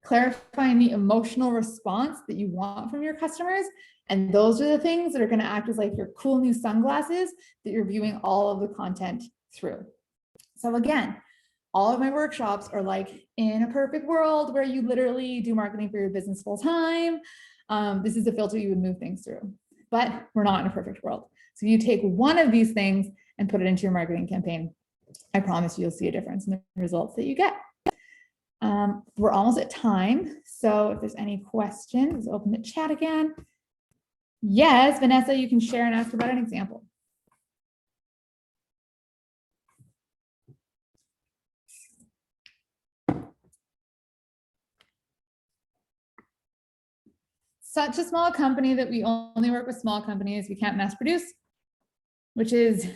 clarifying the emotional response that you want from your customers. And those are the things that are going to act as like your cool new sunglasses that you're viewing all of the content through. So again, all of my workshops are like in a perfect world where you literally do marketing for your business full time. This is the filter you would move things through, but we're not in a perfect world. So you take one of these things and put it into your marketing campaign. I promise you'll see a difference in the results that you get. We're almost at time. So if there's any questions, open the chat again. Yes, Vanessa, you can share and ask about an example. Such a small company that we only work with small companies. We can't mass produce, which is,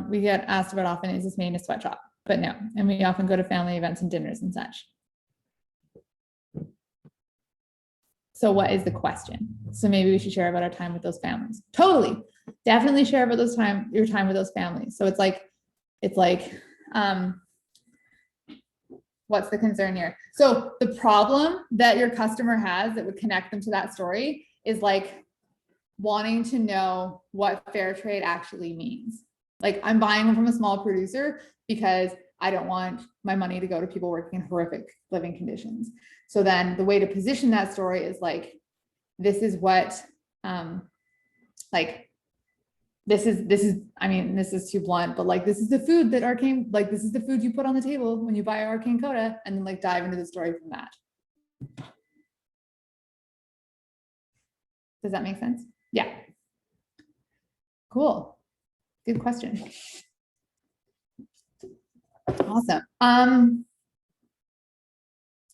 we get asked about often, is this made in a sweatshop? But no, and we often go to family events and dinners and such. So what is the question? So maybe we should share about our time with those families. Totally, definitely share about your time with those families. So it's like, what's the concern here? So the problem that your customer has that would connect them to that story is like wanting to know what fair trade actually means. Like, I'm buying them from a small producer because I don't want my money to go to people working in horrific living conditions. So then the way to position that story is like, this is what, I mean, this is too blunt, but like, this is the food that Arcane, like, this is the food you put on the table when you buy Arcane Coda, and then like dive into the story from that. Does that make sense? Yeah. Cool. Good question. Awesome.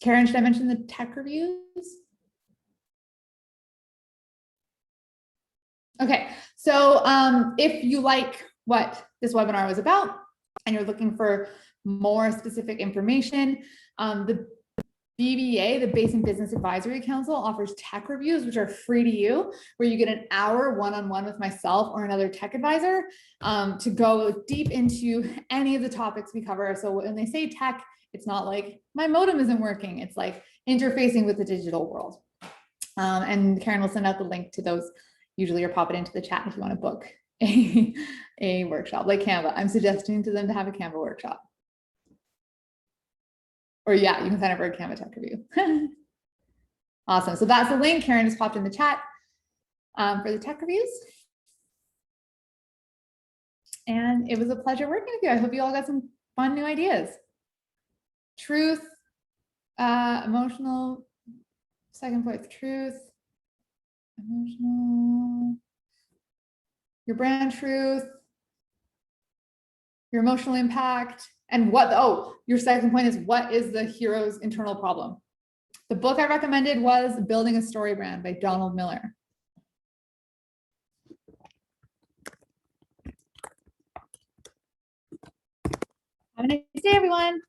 Karen, should I mention the tech reviews? Okay, so if you like what this webinar was about and you're looking for more specific information, the BBA, the Basin Business Advisory Council, offers tech reviews, which are free to you, where you get an hour one-on-one with myself or another tech advisor to go deep into any of the topics we cover. So when they say tech, it's not like my modem isn't working. It's like interfacing with the digital world. And Karen will send out the link to those usually, or pop it into the chat if you want to book a workshop like Canva. I'm suggesting to them to have a Canva workshop. Or yeah, you can sign up for a Canva tech review. Awesome. So that's the link Karen just popped in the chat. for the tech reviews. And it was a pleasure working with you. I hope you all got some fun new ideas. Truth, emotional, second point, truth, emotional, your brand truth, your emotional impact, and what, oh, your second point is what is the hero's internal problem? The book I recommended was Building a Story Brand by Donald Miller. Have a nice day, everyone.